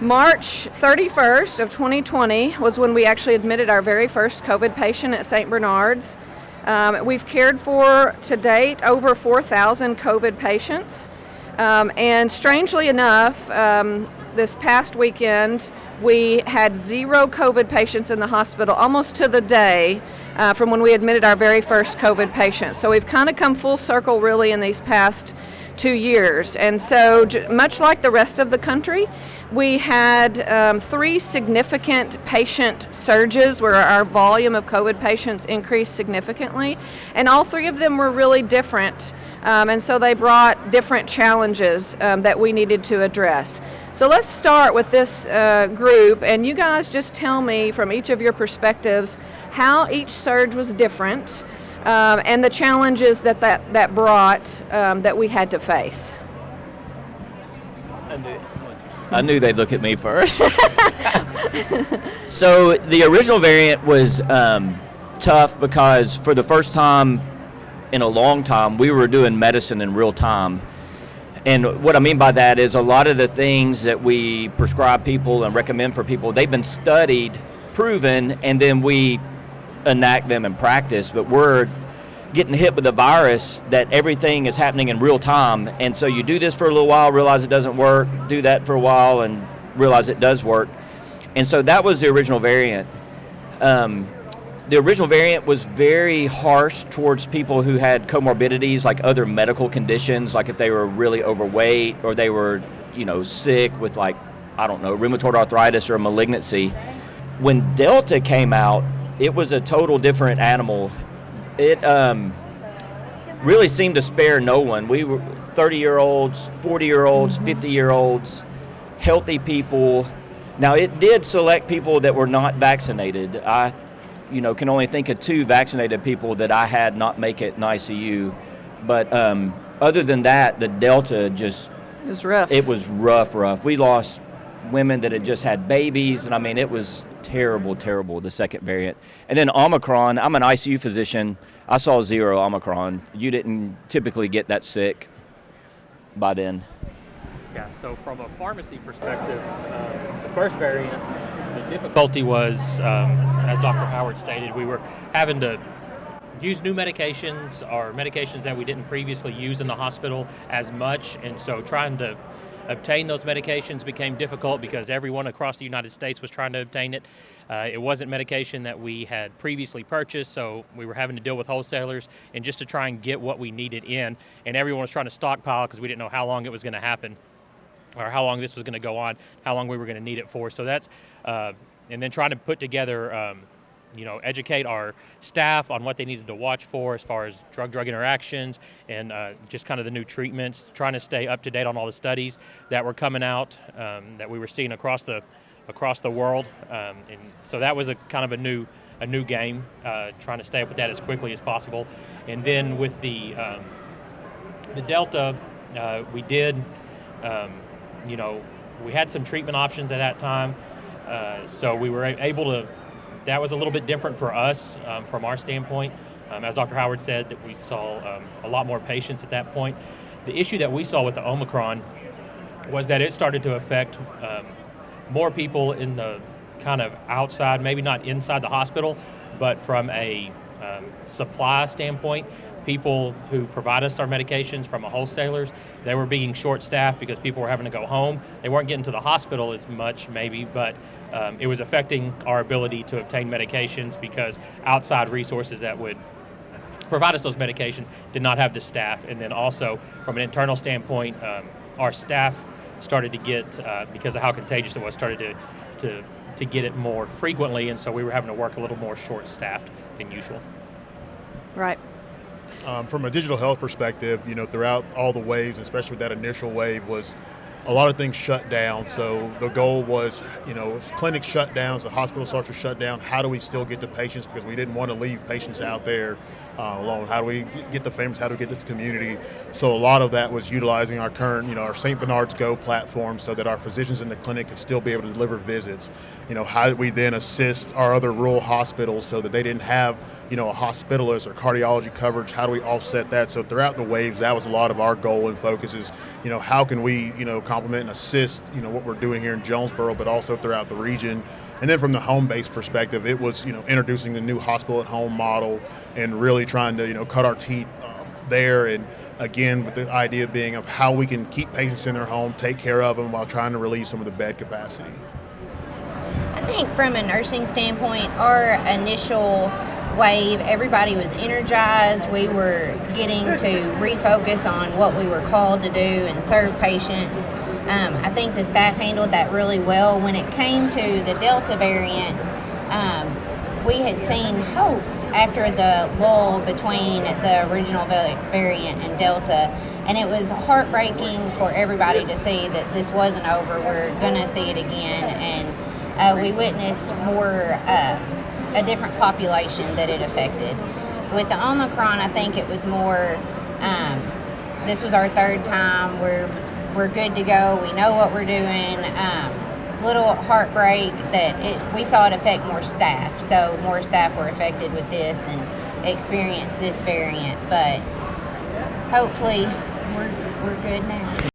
March 31st of 2020 was when we actually admitted our very first COVID patient at St. Bernard's. We've cared for, to date, over 4,000 COVID patients. And strangely enough, this past weekend, we had 0 COVID patients in the hospital almost to the day from when we admitted our very first COVID patient. So we've kind of come full circle really in these past 2 years. And so much like the rest of the country, we had 3 significant patient surges where our volume of COVID patients increased significantly, and all 3 of them were really different, and so they brought different challenges that we needed to address. So let's start with this group, and you guys just tell me from each of your perspectives how each surge was different and the challenges that brought that we had to face. I knew they'd look at me first. So the original variant was tough because for the first time in a long time, we were doing medicine in real time. And what I mean by that is a lot of the things that we prescribe people and recommend for people, they've been studied, proven, and then we enact them in practice. But we're getting hit with a virus that everything is happening in real time, and so you do this for a little while, realize it doesn't work, do that for a while and realize it does work. And so that was the original variant. The original variant was very harsh towards people who had comorbidities like other medical conditions, like if they were really overweight or they were sick with rheumatoid arthritis or a malignancy. When Delta came out, it was a total different animal. It really seemed to spare no one. We were 30-year-olds, 40-year-olds, 50-year-olds, healthy people. Now, it did select people that were not vaccinated. I, can only think of 2 vaccinated people that I had not make it in ICU. But other than that, the Delta just... It was rough. It was rough. We lost women that had just had babies, and it was terrible, the second variant. And then Omicron, I'm an ICU physician. I saw 0 Omicron. You didn't typically get that sick by then. Yeah, so from a pharmacy perspective, the first variant, the difficulty was, as Dr. Howard stated, we were having to use new medications or medications that we didn't previously use in the hospital as much, and so trying to obtain those medications became difficult because everyone across the United States was trying to obtain it. It wasn't medication that we had previously purchased, so we were having to deal with wholesalers and just to try and get what we needed in. And everyone was trying to stockpile because we didn't know how long it was going to happen or how long this was going to go on, how long we were going to need it for. So that's, and then trying to put together, educate our staff on what they needed to watch for as far as drug-drug interactions and just kind of the new treatments, trying to stay up to date on all the studies that were coming out that we were seeing across the world. And so that was a kind of a new game, trying to stay up with that as quickly as possible. And then with the Delta, we did, we had some treatment options at that time. So we were able to, that was a little bit different for us from our standpoint. As Dr. Howard said, that we saw a lot more patients at that point. The issue that we saw with the Omicron was that it started to affect more people in the kind of outside, maybe not inside the hospital, but from a supply standpoint. People who provide us our medications from our wholesalers, they were being short-staffed because people were having to go home. They weren't getting to the hospital as much, maybe, but it was affecting our ability to obtain medications because outside resources that would provide us those medications did not have the staff. And then also, from an internal standpoint, our staff started to get, because of how contagious it was, started to get it more frequently, and so we were having to work a little more short-staffed than usual. Right. From a digital health perspective, throughout all the waves, especially with that initial wave, was a lot of things shut down. So the goal was, clinics shut down, so hospitals started to shut down. How do we still get to patients? Because we didn't want to leave patients out there alone. How do we get the families? How do we get to the community? So a lot of that was utilizing our current, our St. Bernard's Go platform so that our physicians in the clinic could still be able to deliver visits. How did we then assist our other rural hospitals so that they didn't have, a hospitalist or cardiology coverage? How do we offset that? So throughout the waves, that was a lot of our goal and focus is, how can we, complement and assist, what we're doing here in Jonesboro, but also throughout the region. And then from the home-based perspective, it was, introducing the new hospital-at-home model and really trying to, cut our teeth there. And again, with the idea being of how we can keep patients in their home, take care of them while trying to relieve some of the bed capacity. I think from a nursing standpoint, our initial wave, everybody was energized. We were getting to refocus on what we were called to do and serve patients. I think the staff handled that really well. When it came to the Delta variant, we had seen hope after the lull between the original variant and Delta, and it was heartbreaking for everybody to see that this wasn't over. We're going to see it again, and we witnessed more a different population that it affected. With the Omicron, I think it was more, this was our third time, we're good to go, we know what we're doing. Little heartbreak that we saw it affect more staff, so more staff were affected with this and experienced this variant, but hopefully we're good now.